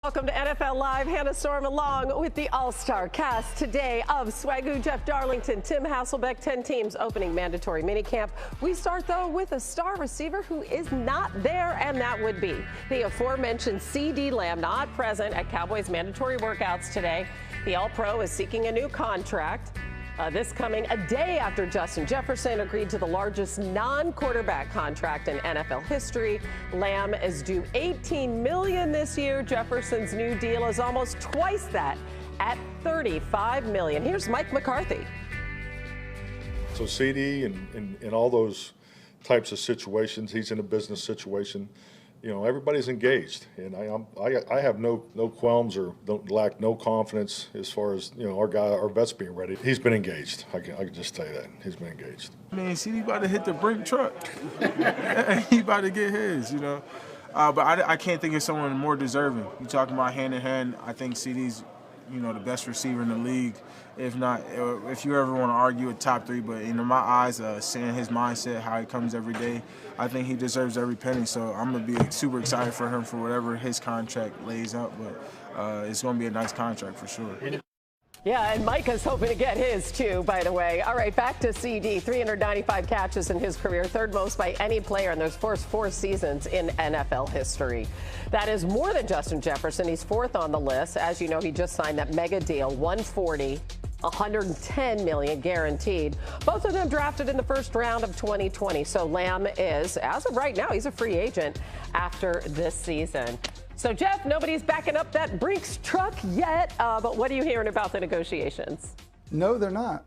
Welcome to NFL Live. Hannah Storm along with the All-Star cast today of Swagoo, Jeff Darlington, Tim Hasselbeck, 10 teams opening mandatory minicamp. We start, though, with a star receiver who is not there, and that would be the aforementioned CeeDee Lamb, not present at Cowboys mandatory workouts today. The All-Pro is seeking a new contract. This coming a day after Justin Jefferson agreed to the largest non-quarterback contract in NFL history. Lamb is due $18 million this year. Jefferson's new deal is almost twice that at $35 million. Here's Mike McCarthy. So CeeDee and all those types of situations, he's in a business situation. You know, everybody's engaged, and I have no qualms or don't lack no confidence as far as, you know, our vet's being ready. He's been engaged. I can just tell you that he's been engaged. Man, CeeDee about to hit the brink truck. He about to get his, you know. But I can't think of someone more deserving. You talking about hand in hand? I think CeeDee's, you know, the best receiver in the league. If not, if you ever want to argue a top three, but in my eyes, seeing his mindset, how he comes every day, I think he deserves every penny. So I'm going to be super excited for him for whatever his contract lays out. But it's going to be a nice contract for sure. Yeah, and Micah's hoping to get his, too, by the way. All right, back to CeeDee. 395 catches in his career, third most by any player in those first 4 seasons in NFL history. That is more than Justin Jefferson. He's fourth on the list. As you know, he just signed that mega deal, $140, $110 million guaranteed. Both of them drafted in the first round of 2020. So Lamb is, as of right now, he's a free agent after this season. So, Jeff, nobody's backing up that Brinks truck yet, but what are you hearing about the negotiations? No, they're not.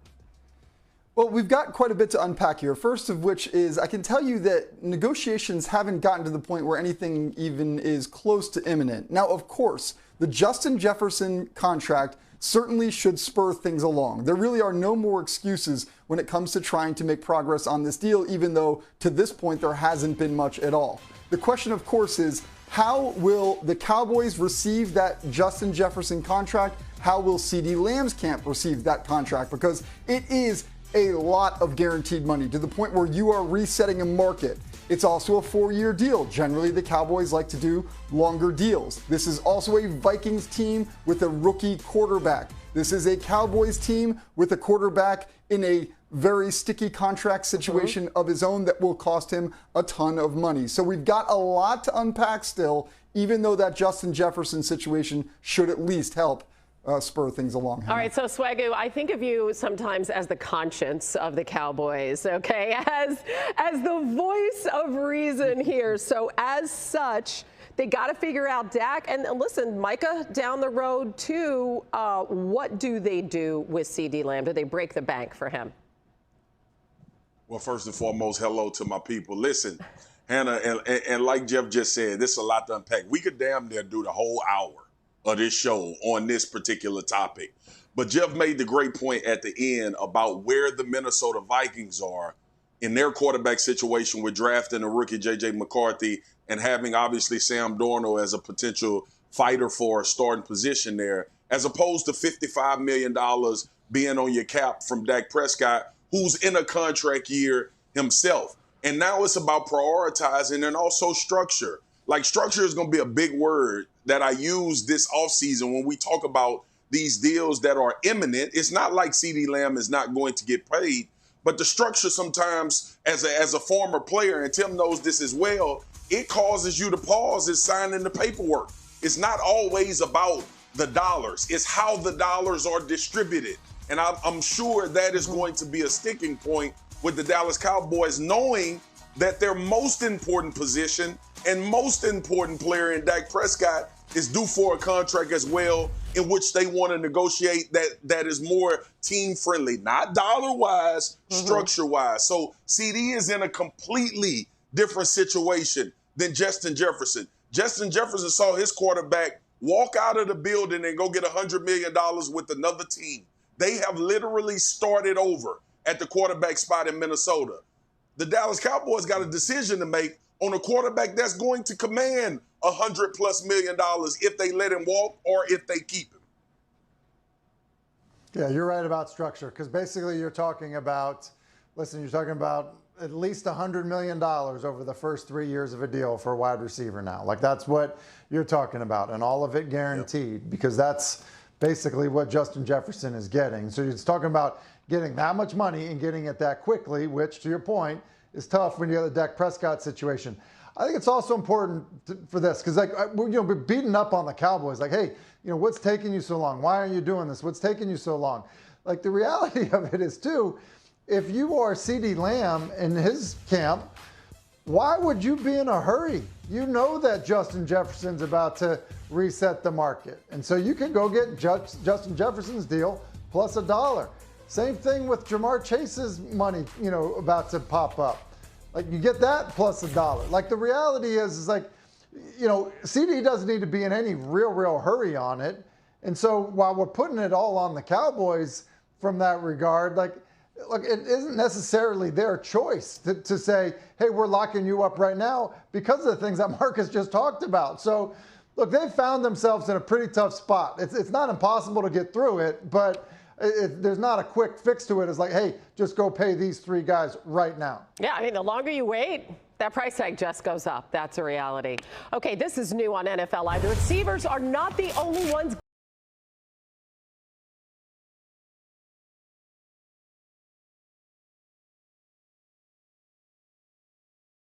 Well, we've got quite a bit to unpack here. First of which is I can tell you that negotiations haven't gotten to the point where anything even is close to imminent. Now, of course, the Justin Jefferson contract certainly should spur things along. There really are no more excuses when it comes to trying to make progress on this deal, even though to this point there hasn't been much at all. The question, of course, is how will the Cowboys receive that Justin Jefferson contract? How will CeeDee Lamb's camp receive that contract? Because it is a lot of guaranteed money to the point where you are resetting a market. It's also a 4-year deal. Generally, the Cowboys like to do longer deals. This is also a Vikings team with a rookie quarterback. This is a Cowboys team with a quarterback in a very sticky contract situation of his own that will cost him a ton of money. So we've got a lot to unpack still, even though that Justin Jefferson situation should at least help spur things along. All right, so Swagoo, I think of you sometimes as the conscience of the Cowboys, okay, as the voice of reason here. So as such, they got to figure out Dak. And listen, Micah down the road, too, what do they do with CeeDee Lamb? Do they break the bank for him? Well, first and foremost, hello to my people. Listen, Hannah, and like Jeff just said, this is a lot to unpack. We could damn near do the whole hour of this show on this particular topic. But Jeff made the great point at the end about where the Minnesota Vikings are in their quarterback situation with drafting a rookie, J.J. McCarthy, and having, obviously, Sam Darnold as a potential fighter for a starting position there, as opposed to $55 million being on your cap from Dak Prescott, who's in a contract year himself. And now it's about prioritizing and also structure. Like, structure is going to be a big word that I use this offseason when we talk about these deals that are imminent. It's not like CeeDee Lamb is not going to get paid, but the structure sometimes, as a former player, and Tim knows this as well, it causes you to pause at signing the paperwork. It's not always about the dollars. It's how the dollars are distributed. And I'm sure that is going to be a sticking point with the Dallas Cowboys, knowing that their most important position and most important player in Dak Prescott is due for a contract as well, in which they want to negotiate that is more team-friendly, not dollar-wise, structure-wise. So CeeDee is in a completely different situation than Justin Jefferson. Justin Jefferson saw his quarterback walk out of the building and go get $100 million with another team. They have literally started over at the quarterback spot in Minnesota. The Dallas Cowboys got a decision to make on a quarterback that's going to command $100+ million if they let him walk or if they keep him. Yeah, you're right about structure, because basically you're talking about, listen, you're talking about at least $100 million over the first 3 years of a deal for a wide receiver now. Like, that's what you're talking about, and all of it guaranteed, because that's basically what Justin Jefferson is getting. So you're talking about getting that much money and getting it that quickly, which, to your point, is tough when you have the Dak Prescott situation. I think it's also important for this, because we're beating up on the Cowboys. Like, hey, what's taking you so long? Why aren't you doing this? What's taking you so long? Like, the reality of it is, too, if you are CeeDee Lamb in his camp, why would you be in a hurry? You know that Justin Jefferson's about to reset the market. And so you can go get Justin Jefferson's deal plus $1. Same thing with Jamar Chase's money, about to pop up. Like, you get that plus $1. Like, the reality is like, CD doesn't need to be in any real hurry on it. And so while we're putting it all on the Cowboys from that regard, like, look, it isn't necessarily their choice to say, hey, we're locking you up right now because of the things that Marcus just talked about. So, look, they've found themselves in a pretty tough spot. It's not impossible to get through it, but there's not a quick fix to it. It's like, hey, just go pay these 3 guys right now. Yeah, I mean, the longer you wait, that price tag just goes up. That's a reality. Okay, this is new on NFL Live. The receivers are not the only ones